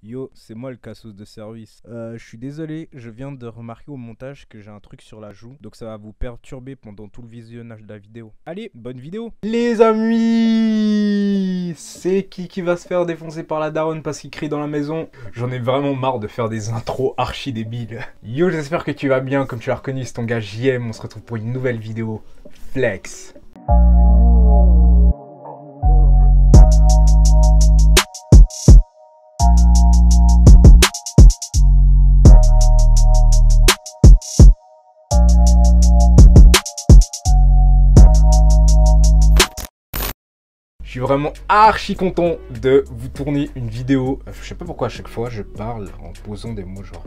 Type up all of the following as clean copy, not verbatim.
Yo, c'est moi le cassos de service. Je suis désolé, je viens de remarquer au montage que j'ai un truc sur la joue, donc ça va vous perturber pendant tout le visionnage de la vidéo. Allez, bonne vidéo! Les amis, c'est qui va se faire défoncer par la daronne parce qu'il crie dans la maison? J'en ai vraiment marre de faire des intros archi débiles. Yo, j'espère que tu vas bien, comme tu l'as reconnu, c'est ton gars JM, on se retrouve pour une nouvelle vidéo Flex. Je suis vraiment archi content de vous tourner une vidéo. Je sais pas pourquoi à chaque fois je parle en posant des mots genre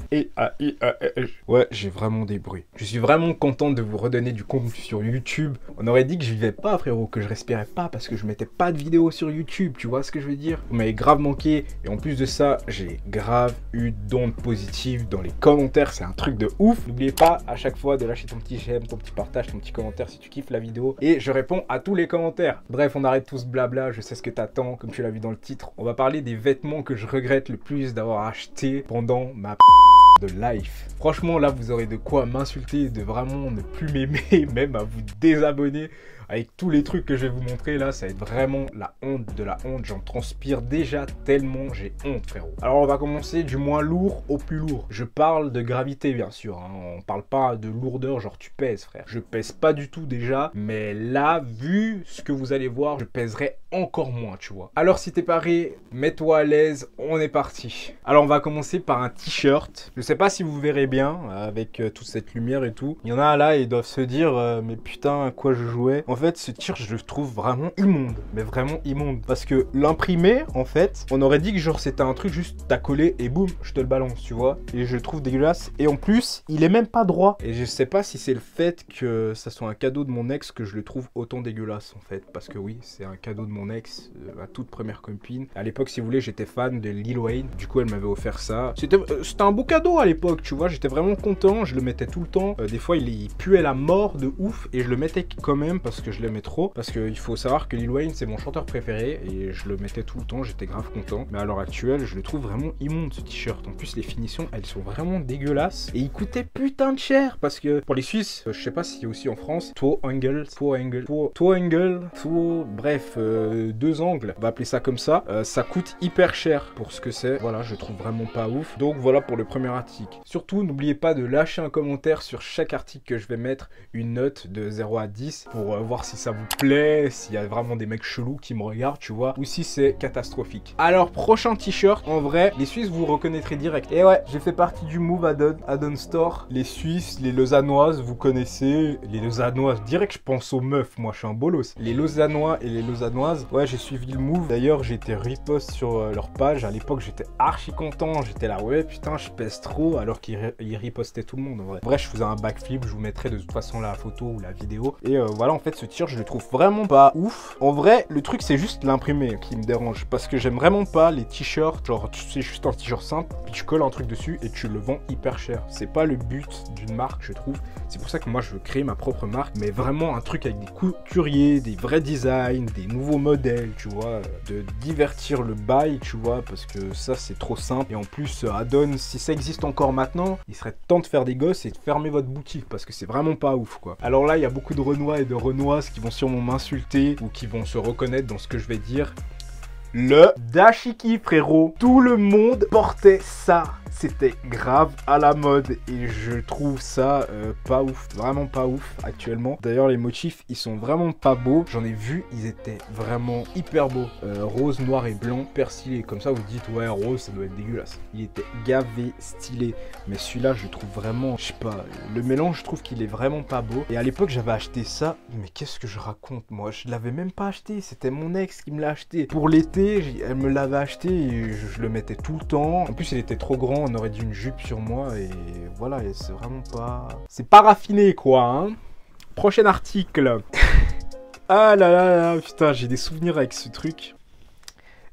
ouais, j'ai vraiment des bruits. Je suis vraiment content de vous redonner du contenu sur YouTube. On aurait dit que je vivais pas, frérot, que je respirais pas parce que je mettais pas de vidéos sur YouTube, tu vois ce que je veux dire? Vous m'avez grave manqué et en plus de ça, j'ai grave eu d'ondes positives dans les commentaires. C'est un truc de ouf. N'oubliez pas à chaque fois de lâcher ton petit j'aime, ton petit partage, ton petit commentaire si tu kiffes la vidéo et je réponds à tous les commentaires. Bref, on arrête tout ce blabla. Je sais ce que t'attends, comme tu l'as vu dans le titre. On va parler des vêtements que je regrette le plus d'avoir acheté pendant ma de life. Franchement, là, vous aurez de quoi m'insulter, de vraiment ne plus m'aimer, même à vous désabonner. Avec tous les trucs que je vais vous montrer là, ça va être vraiment la honte de la honte. J'en transpire déjà tellement j'ai honte, frérot. Alors on va commencer du moins lourd au plus lourd. Je parle de gravité bien sûr, hein. On parle pas de lourdeur genre tu pèses, frère. Je pèse pas du tout déjà, mais là, vu ce que vous allez voir, je pèserai encore moins, tu vois. Alors si t'es paré, mets-toi à l'aise, on est parti. Alors on va commencer par un t-shirt. Je sais pas si vous verrez bien avec toute cette lumière et tout. Il y en a là, ils doivent se dire mais putain à quoi je jouais. En fait, ce t-shirt, je le trouve vraiment immonde. Mais vraiment immonde. Parce que l'imprimé, en fait, on aurait dit que genre c'était un truc juste t'as collé et boum, je te le balance, tu vois. Et je le trouve dégueulasse. Et en plus, il est même pas droit. Et je sais pas si c'est le fait que ça soit un cadeau de mon ex que je le trouve autant dégueulasse, en fait. Parce que oui, c'est un cadeau de mon ex, ma toute première copine. À l'époque, si vous voulez, j'étais fan de Lil Wayne. Du coup, elle m'avait offert ça. C'était un beau cadeau à l'époque, tu vois. J'étais vraiment content. Je le mettais tout le temps. Des fois, il puait la mort de ouf. Et je le mettais quand même parce que je l'aimais trop, parce qu'il faut savoir que Lil Wayne c'est mon chanteur préféré et je le mettais tout le temps, j'étais grave content. Mais à l'heure actuelle, je le trouve vraiment immonde ce t-shirt. En plus, les finitions, elles sont vraiment dégueulasses et il coûtait putain de cher parce que pour les Suisses, je sais pas si aussi en France, bref, deux angles, on va appeler ça comme ça. Ça coûte hyper cher pour ce que c'est. Voilà, je trouve vraiment pas ouf. Donc voilà pour le premier article. Surtout, n'oubliez pas de lâcher un commentaire sur chaque article que je vais mettre, une note de 0 à 10 pour voir si ça vous plaît, s'il y a vraiment des mecs chelous qui me regardent, tu vois, ou si c'est catastrophique. Alors, prochain t-shirt, en vrai, les Suisses vous reconnaîtrez direct. Et ouais, j'ai fait partie du Move Add-on Store. Les Suisses, les Lausannoises, vous connaissez. Les Lausannoises, direct, je pense aux meufs, moi, je suis un bolos. Les Lausannois et les Lausannoises, ouais, j'ai suivi le Move. D'ailleurs, j'ai été repost sur leur page. À l'époque, j'étais archi content. J'étais là, ouais, putain, je pèse trop, alors qu'ils ripostaient tout le monde, en vrai. Bref, je faisais un backflip, je vous mettrai de toute façon la photo ou la vidéo. Et voilà, en fait, ce t-shirt, je le trouve vraiment pas ouf. En vrai, le truc, c'est juste l'imprimé qui me dérange. Parce que j'aime vraiment pas les t-shirts. Genre, tu sais, juste un t-shirt simple, puis tu colles un truc dessus et tu le vends hyper cher. C'est pas le but d'une marque, je trouve. C'est pour ça que moi, je veux créer ma propre marque. Mais vraiment un truc avec des couturiers, des vrais designs, des nouveaux modèles, tu vois. De divertir le bail, tu vois. Parce que ça, c'est trop simple. Et en plus, Add-on, si ça existe encore maintenant, il serait temps de faire des gosses et de fermer votre boutique. Parce que c'est vraiment pas ouf, quoi. Alors là, il y a beaucoup de Renois et de Renoises qui vont sûrement m'insulter ou qui vont se reconnaître dans ce que je vais dire. Le dashiki, frérot. Tout le monde portait ça. C'était grave à la mode et je trouve ça pas ouf, vraiment pas ouf actuellement. D'ailleurs les motifs ils sont vraiment pas beaux, j'en ai vu, ils étaient vraiment hyper beaux. Rose, noir et blanc, persillé, comme ça vous dites ouais rose ça doit être dégueulasse. Il était gavé, stylé, mais celui-là je trouve vraiment, je sais pas, le mélange je trouve qu'il est vraiment pas beau. Et à l'époque j'avais acheté ça, mais qu'est-ce que je raconte moi, je l'avais même pas acheté, c'était mon ex qui me l'a acheté. Pour l'été, elle me l'avait acheté et je le mettais tout le temps. En plus il était trop grand, on aurait dit une jupe sur moi et voilà, c'est vraiment pas... C'est pas raffiné quoi, hein. Prochain article. Ah là là là, putain, j'ai des souvenirs avec ce truc.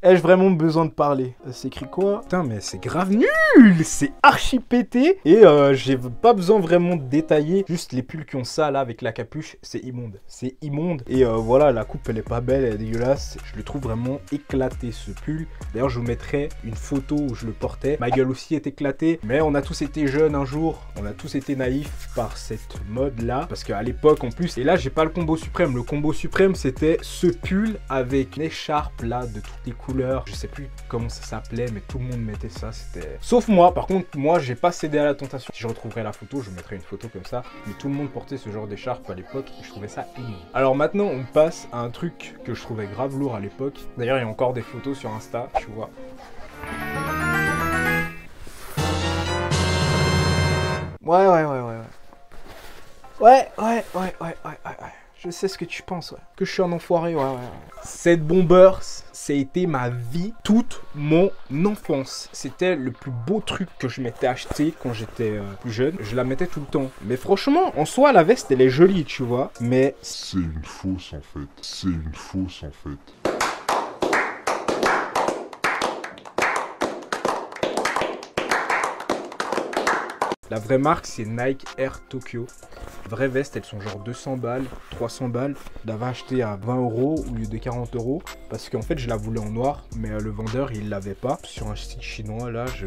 Ai-je vraiment besoin de parler? C'est écrit quoi? Putain, mais c'est grave nul! C'est archi pété. Et j'ai pas besoin vraiment de détailler. Juste les pulls qui ont ça là avec la capuche, c'est immonde. C'est immonde. Et voilà, la coupe elle est pas belle, elle est dégueulasse. Je le trouve vraiment éclaté ce pull. D'ailleurs, je vous mettrai une photo où je le portais. Ma gueule aussi est éclatée. Mais on a tous été jeunes un jour. On a tous été naïfs par cette mode là. Parce qu'à l'époque en plus, et là j'ai pas le combo suprême. Le combo suprême c'était ce pull avec une écharpe là de toutes les couleurs. Je sais plus comment ça s'appelait, mais tout le monde mettait ça. C'était. Sauf moi. Par contre, moi j'ai pas cédé à la tentation. Si je retrouverai la photo, je mettrai une photo comme ça. Mais tout le monde portait ce genre d'écharpe à l'époque et je trouvais ça immonde. Alors maintenant, on passe à un truc que je trouvais grave lourd à l'époque. D'ailleurs, il y a encore des photos sur Insta, tu vois. Ouais. Je sais ce que tu penses, ouais. Que je suis un enfoiré, ouais. Cette Bombers, ça a été ma vie, toute mon enfance. C'était le plus beau truc que je m'étais acheté quand j'étais plus jeune. Je la mettais tout le temps. Mais franchement, en soi, la veste, elle est jolie, tu vois. Mais c'est une fausse, en fait. C'est une fausse, en fait. la vraie marque, c'est Nike Air Tokyo. Vraies vestes, elles sont genre 200 balles, 300 balles. Je l'avais acheté à 20 € au lieu de 40 € parce qu'en fait je la voulais en noir, mais le vendeur il l'avait pas. Sur un site chinois là, je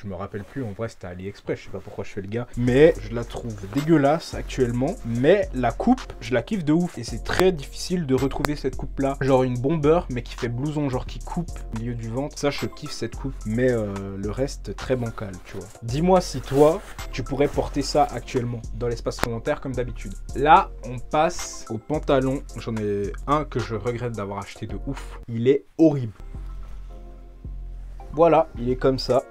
me rappelle plus, en vrai c'était AliExpress, je sais pas pourquoi je fais le gars. Mais je la trouve dégueulasse actuellement, mais la coupe, je la kiffe de ouf. Et c'est très difficile de retrouver cette coupe là, genre une bomber mais qui fait blouson, genre qui coupe au milieu du ventre. Ça je kiffe cette coupe, mais le reste très bancal, tu vois. Dis-moi si toi, tu pourrais porter ça actuellement dans l'espace commentaire comme d'habitude. Là, on passe au pantalon. J'en ai un que je regrette d'avoir acheté de ouf. Il est horrible. Voilà, il est comme ça.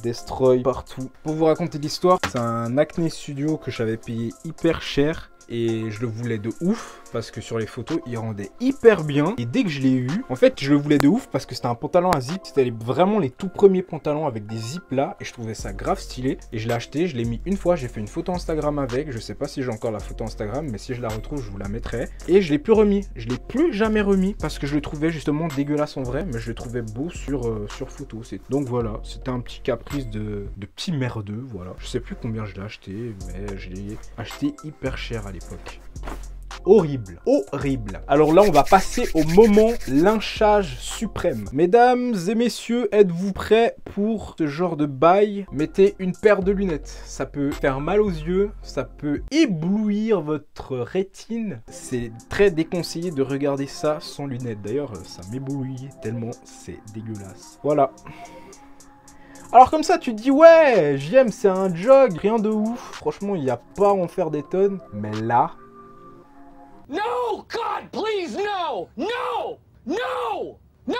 Destroy partout. Pour vous raconter l'histoire, c'est un Acne Studio que j'avais payé hyper cher. Et je le voulais de ouf parce que sur les photos il rendait hyper bien. Et dès que je l'ai eu, en fait je le voulais de ouf parce que c'était un pantalon à zip. C'était vraiment les tout premiers pantalons avec des zips là. Et je trouvais ça grave stylé. Et je l'ai acheté, je l'ai mis une fois. J'ai fait une photo Instagram avec. Je sais pas si j'ai encore la photo Instagram, mais si je la retrouve je vous la mettrai. Et je l'ai plus remis. Je l'ai plus jamais remis parce que je le trouvais justement dégueulasse en vrai. Mais je le trouvais beau sur photo. Donc voilà, c'était un petit caprice de petit merdeux. Voilà. Je sais plus combien je l'ai acheté, mais je l'ai acheté hyper cher à l'époque. Horrible, horrible. Alors là, on va passer au moment lynchage suprême. Mesdames et messieurs, êtes-vous prêts pour ce genre de bail? Mettez une paire de lunettes. Ça peut faire mal aux yeux, ça peut éblouir votre rétine. C'est très déconseillé de regarder ça sans lunettes. D'ailleurs, ça m'éblouit tellement c'est dégueulasse. Voilà. Alors comme ça, tu te dis, ouais, JM, c'est un jog, rien de ouf. Franchement, il n'y a pas à en faire des tonnes. Mais là... No, God, please, no! No! No! No!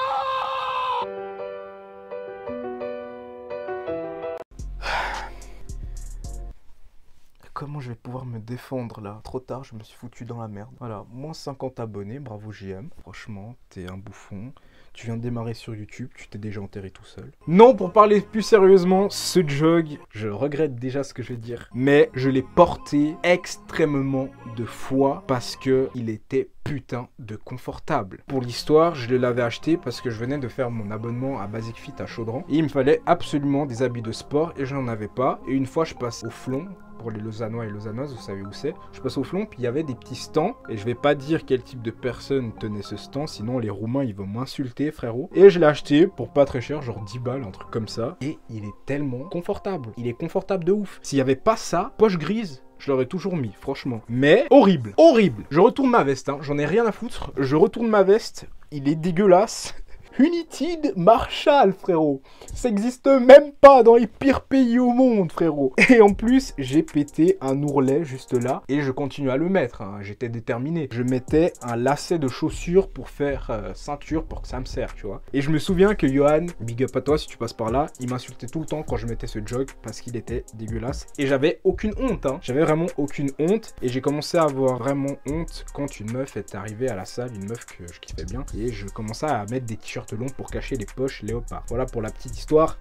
Comment je vais pouvoir me défendre là? Trop tard, je me suis foutu dans la merde. Voilà, moins 50 abonnés, bravo JM. Franchement, t'es un bouffon. Tu viens de démarrer sur YouTube, tu t'es déjà enterré tout seul. Non, pour parler plus sérieusement, ce jog, je regrette déjà ce que je vais dire, mais je l'ai porté extrêmement de fois parce que il était putain de confortable. Pour l'histoire, je l'avais acheté parce que je venais de faire mon abonnement à Basic Fit à Chaudran et il me fallait absolument des habits de sport et je n'en avais pas. Et une fois, je passe au Flon. Pour les Lausannois et Lausannoises, vous savez où c'est. Je passe au Flon, puis il y avait des petits stands. Et je vais pas dire quel type de personne tenait ce stand, sinon les Roumains, ils vont m'insulter, frérot. Et je l'ai acheté pour pas très cher, genre 10 balles, un truc comme ça. Et il est tellement confortable. Il est confortable de ouf. S'il y avait pas ça, poche grise, je l'aurais toujours mis, franchement. Mais horrible, horrible. Je retourne ma veste, hein. J'en ai rien à foutre. Je retourne ma veste. Il est dégueulasse. United Marshall, frérot. Ça existe même pas dans les pires pays au monde, frérot. Et en plus, j'ai pété un ourlet juste là. Et je continue à le mettre, hein. J'étais déterminé. Je mettais un lacet de chaussures pour faire ceinture pour que ça me serve, tu vois. Et je me souviens que Johan, big up à toi si tu passes par là, il m'insultait tout le temps quand je mettais ce jog parce qu'il était dégueulasse. Et j'avais aucune honte, hein. J'avais vraiment aucune honte. Et j'ai commencé à avoir vraiment honte quand une meuf est arrivée à la salle, une meuf que je kiffais bien. Et je commençais à mettre des t-shirts longs pour cacher les poches léopard. Voilà pour la petite histoire.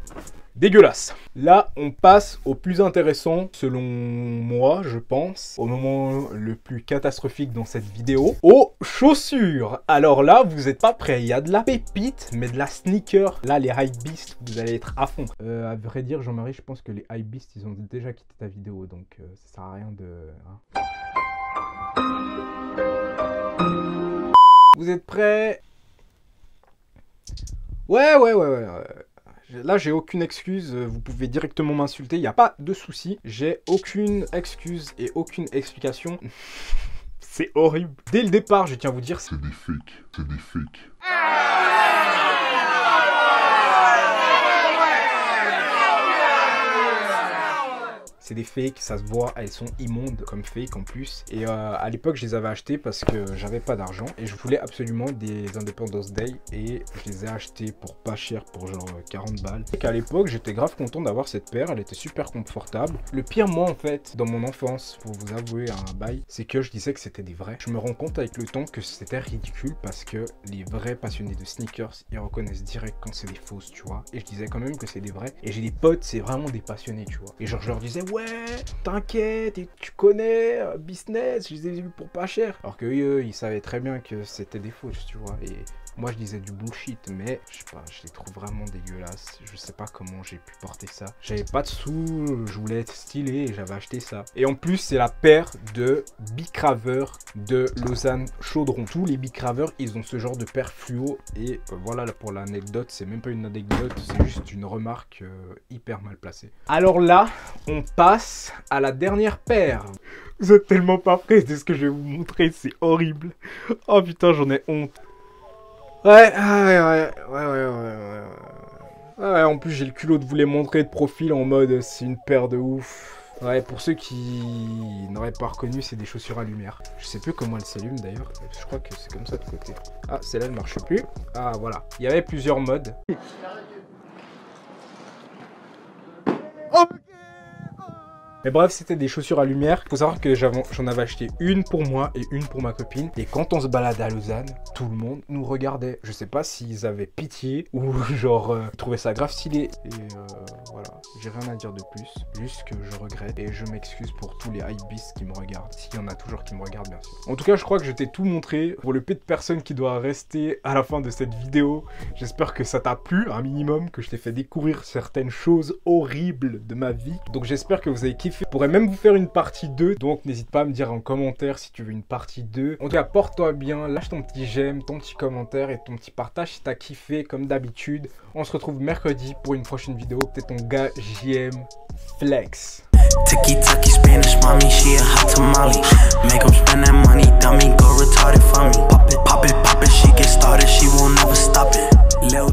Dégueulasse. Là, on passe au plus intéressant, selon moi, je pense, au moment le plus catastrophique dans cette vidéo, aux chaussures. Alors là, vous n'êtes pas prêts, il y a de la pépite, mais de la sneaker. Là, les hypebeasts, vous allez être à fond. À vrai dire, Jean-Marie, je pense que les hypebeasts, ils ont déjà quitté ta vidéo, donc ça sert à rien de... hein. Vous êtes prêts? Ouais. Là, j'ai aucune excuse, vous pouvez directement m'insulter, il n'y a pas de souci. J'ai aucune excuse et aucune explication. C'est horrible. Dès le départ, je tiens à vous dire... C'est des fakes. C'est des fakes. C'est des fakes, ça se voit, elles sont immondes comme fake en plus. Et à l'époque, je les avais achetées parce que j'avais pas d'argent et je voulais absolument des Independence Day et je les ai achetées pour pas cher, pour genre 40 balles. Et qu'à l'époque, j'étais grave content d'avoir cette paire, elle était super confortable. Le pire, moi en fait, dans mon enfance, pour vous avouer un bail, c'est que je disais que c'était des vrais. Je me rends compte avec le temps que c'était ridicule parce que les vrais passionnés de sneakers, ils reconnaissent direct quand c'est des fausses, tu vois. Et je disais quand même que c'est des vrais. Et j'ai des potes, c'est vraiment des passionnés, tu vois. Et genre, je leur disais, ouais, t'inquiète, et tu connais, business, je les ai vus pour pas cher. Alors que eux, ils savaient très bien que c'était des fausses, tu vois. Et moi, je disais du bullshit, mais je sais pas, je les trouve vraiment dégueulasses. Je sais pas comment j'ai pu porter ça. J'avais pas de sous, je voulais être stylé et j'avais acheté ça. Et en plus, c'est la paire de bicraveurs de Lausanne Chaudron. Tous les bicraveurs, ils ont ce genre de paire fluo. Et voilà pour l'anecdote, c'est même pas une anecdote, c'est juste une remarque hyper mal placée. Alors là, on passe à la dernière paire. Vous êtes tellement pas prêts de ce que je vais vous montrer, c'est horrible. Oh putain, j'en ai honte. Ouais, en plus j'ai le culot de vous les montrer de profil en mode c'est une paire de ouf. Ouais, pour ceux qui n'auraient pas reconnu, c'est des chaussures à lumière. Je sais plus comment elles s'allument d'ailleurs, je crois que c'est comme ça de côté. Ah, celle-là ne marche plus. Ah, voilà. Il y avait plusieurs modes. Mais bref, c'était des chaussures à lumière. Faut savoir que j'en avais acheté une pour moi et une pour ma copine. Et quand on se baladait à Lausanne, tout le monde nous regardait. Je sais pas s'ils avaient pitié ou genre trouvaient ça grave stylé. Et voilà, j'ai rien à dire de plus. Juste que je regrette et je m'excuse pour tous les hypebeasts qui me regardent. S'il y en a toujours qui me regardent, bien sûr. En tout cas, je crois que je t'ai tout montré. Pour le peu de personnes qui doivent rester à la fin de cette vidéo, j'espère que ça t'a plu un minimum, que je t'ai fait découvrir certaines choses horribles de ma vie. Donc j'espère que vous avez kiffé. Je pourrais même vous faire une partie 2, donc n'hésite pas à me dire en commentaire si tu veux une partie 2. En tout cas, porte-toi bien, lâche ton petit j'aime, ton petit commentaire et ton petit partage si t'as kiffé comme d'habitude. On se retrouve mercredi pour une prochaine vidéo. C'était ton gars JM Flex. Tiki-taki Spanish mommy, she a hot tamale. Make 'em spend that money, dummy, go retarded for me. Pop it, she get started, she won't never stop it. Lil